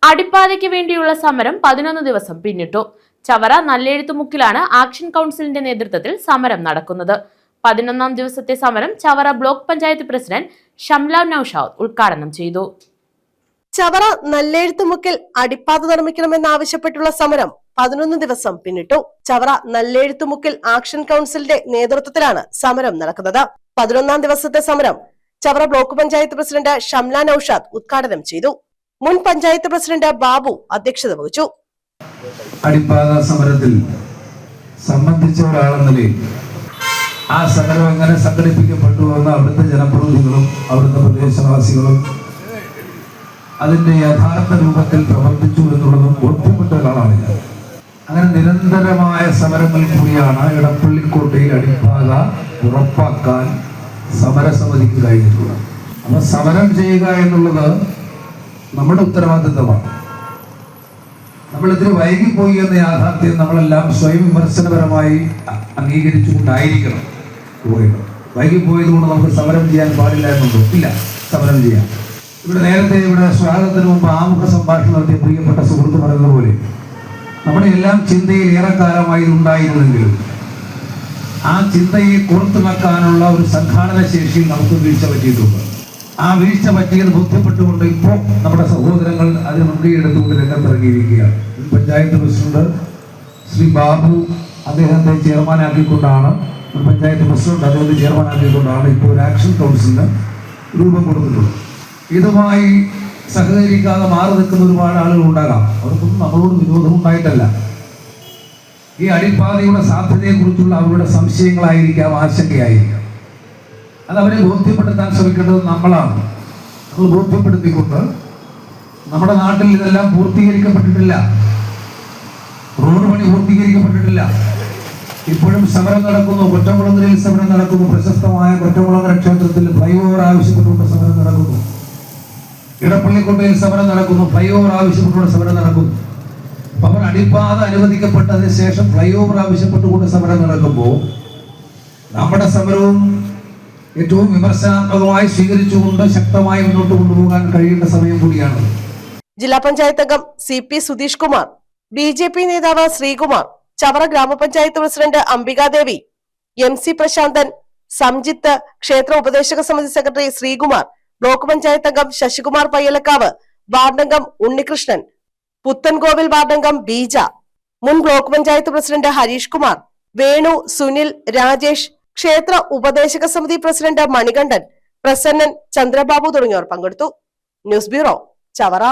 അടിപ്പാതയ്ക്ക് വേണ്ടിയുള്ള സമരം 11 ദിവസം പിന്നിട്ടു. ചവറ നല്ലെഴുത്തുമുക്കിലാണ് ആക്ഷൻ കൗൺസിലിന്റെ നേതൃത്വത്തിൽ സമരം നടക്കുന്നത്. 11ാം ദിവസത്തെ സമരം ചവറ ബ്ലോക്ക് പഞ്ചായത്ത് പ്രസിഡന്റ് ഷംല നൌഷാദ് ഉദ്ഘാടനം ചെയ്തു. ചവറ നല്ലെഴുത്തുമുക്കിൽ അടിപ്പാത നിർമ്മിക്കണമെന്നാവശ്യപ്പെട്ടുള്ള സമരം 11 ദിവസം പിന്നിട്ടു. ചവറ നല്ലെഴുത്തുമുക്കിൽ ആക്ഷൻ കൗൺസിലിന്റെ നേതൃത്വത്തിലാണ് സമരം നടക്കുന്നത്. 11ാം ദിവസത്തെ സമരം ചവറ ബ്ലോക്ക് പഞ്ചായത്ത് പ്രസിഡന്റ് ഷംല നൌഷാദ് ഉദ്ഘാടനം ചെയ്തു. മുൻ പഞ്ചായത്ത് പ്രസിഡന്റ് ബാബു അധ്യക്ഷത വഹിച്ചു. അടിപ്പാത സമരത്തിൽ സംബന്ധിച്ച ഒരാളെന്ന നിലയിൽ ആ സമരം എങ്ങനെ സംഘടിപ്പിക്കപ്പെട്ടു എന്ന് അവിടുത്തെ ജനപ്രതിനിധികളും അവിടുത്തെ പ്രദേശവാസികളും അതിന്റെ യഥാർത്ഥ രൂപത്തിൽ പ്രവർത്തിച്ചു എന്നുള്ളതും ബോധ്യപ്പെട്ട ഒരാളാണ് ഞാൻ. അങ്ങനെ നിരന്തരമായ സമരങ്ങൾ കൂടിയാണ് ഇടപ്പള്ളിക്കോട്ടയിൽ അടിപ്പാത ഉറപ്പാക്കാൻ സമരസമിതിക്ക് കഴിഞ്ഞിട്ടുള്ളത്. അപ്പൊ സമരം ചെയ്യുക എന്നുള്ളത് നമ്മുടെ ഉത്തരവാദിത്തമാണ്. നമ്മൾ ഇതിന് വൈകിപ്പോയി എന്ന യാഥാർത്ഥ്യം നമ്മളെല്ലാം സ്വയം വിമർശനപരമായി അംഗീകരിച്ചുകൊണ്ടായിരിക്കണം പോയത്. വൈകിപ്പോയത് കൊണ്ട് നമുക്ക് സമരം ചെയ്യാൻ പാടില്ല എന്നുണ്ടോ? ഇല്ല, സമരം ചെയ്യാം. ഇവിടെ സ്വാഗതത്തിന് മുമ്പ് ആമുഖ സംഭാഷണം നടത്തിയ പ്രിയപ്പെട്ട സുഹൃത്ത് പറയുന്നത് പോലെ നമ്മുടെ എല്ലാം ചിന്തയിൽ ഏറെക്കാലമായി ഉണ്ടായിരുന്നെങ്കിലും ആ ചിന്തയെ കോർത്തു വെക്കാനുള്ള ഒരു സംഘാടന ശേഷിയിൽ നമുക്ക് വീഴ്ച പറ്റിയിട്ടുണ്ട്. ആ വീഴ്ച പറ്റിയത് ബോധ്യപ്പെട്ടുകൊണ്ട് ഇപ്പോൾ നമ്മുടെ സഹോദരങ്ങൾ അതിന് മുൻകൈ എടുത്തുകൊണ്ട് രംഗത്തിറങ്ങിയിരിക്കുകയാണ്. പഞ്ചായത്ത് പ്രസിഡന്റ് ശ്രീ ബാബു അദ്ദേഹത്തെ ചെയർമാനാക്കിക്കൊണ്ടാണ് പഞ്ചായത്ത് പ്രസിഡന്റ് അദ്ദേഹത്തെ ചെയർമാനാക്കിക്കൊണ്ടാണ് ഇപ്പോൾ ഒരു ആക്ഷൻ കൗൺസിലിന് രൂപം കൊടുത്തിട്ടുള്ളത്. ഇതുമായി സഹകരിക്കാതെ മാറി നിൽക്കുന്ന ഒരുപാട് ആളുകൾ ഉണ്ടാകാം. അവർക്കൊന്നും നമ്മളോട് വിരോധം ഉണ്ടായിട്ടല്ല. ഈ അടിപ്പാതയുടെ സാധ്യതയെക്കുറിച്ചുള്ള അവരുടെ സംശയങ്ങളായിരിക്കാം, ആശങ്കയായിരിക്കാം. അത് അവരെ ബോധ്യപ്പെടുത്താൻ ശ്രമിക്കേണ്ടത് നമ്മളാണ്. നമ്മൾ ബോധ്യപ്പെടുത്തിക്കൊണ്ട് നമ്മുടെ നാട്ടിൽ ഇതെല്ലാം പൂർത്തീകരിക്കപ്പെട്ടിട്ടില്ല. റോഡ് പണി പൂർത്തീകരിക്കപ്പെട്ടിട്ടില്ല. ഇപ്പോഴും സമരം നടക്കുന്നു. കൊറ്റംകുളങ്ങരയിൽ സമരം നടക്കുന്നു. പ്രശസ്തമായ കൊറ്റംകുളങ്ങര ക്ഷേത്രത്തിൽ ഫ്ലൈ ഓവർ ആവശ്യപ്പെട്ടുകൊണ്ട് സമരം നടക്കുന്നു. ഇടപ്പള്ളിക്കോട്ടയിൽ സമരം നടക്കുന്നു. ഫ്ലൈ ഓവർ ആവശ്യപ്പെട്ടുകൊണ്ട് സമരം നടക്കുന്നു. അപ്പോൾ അടിപ്പാത അനുവദിക്കപ്പെട്ടതിന് ശേഷം ഫ്ലൈ ഓവർ ആവശ്യപ്പെട്ടുകൊണ്ട് സമരം നടക്കുമ്പോൾ നമ്മുടെ സമരവും ഏറ്റവും വിമർശനാത്മകമായി സ്വീകരിച്ചുകൊണ്ട് ശക്തമായി മുന്നോട്ട് കൊണ്ടുപോകാൻ കഴിയേണ്ട സമയം കൂടിയാണ്. ജില്ലാ പഞ്ചായത്ത് അംഗം CP സുധീഷ് കുമാർ, BJP നേതാവ് ശ്രീകുമാർ, ചവറ ഗ്രാമപഞ്ചായത്ത് പ്രസിഡന്റ് അംബികാദേവി, MC പ്രശാന്തൻ, സംജിത്ത്, ക്ഷേത്ര ഉപദേശക സമിതി സെക്രട്ടറി ശ്രീകുമാർ, ബ്ലോക്ക് പഞ്ചായത്ത് അംഗം ശശികുമാർ പയ്യലക്കാവ്, വാർഡംഗം ഉണ്ണികൃഷ്ണൻ, പുത്തൻകോവിൽ വാർഡംഗം ബീജ, മുൻ ബ്ലോക്ക് പഞ്ചായത്ത് പ്രസിഡന്റ് ഹരീഷ് കുമാർ, വേണു, സുനിൽ, രാജേഷ്, ക്ഷേത്ര ഉപദേശക സമിതി പ്രസിഡന്റ് മണികണ്ഠൻ, പ്രസന്നൻ, ചന്ദ്രബാബു തുടങ്ങിയവർ പങ്കെടുത്തു. News bureau, Chavara.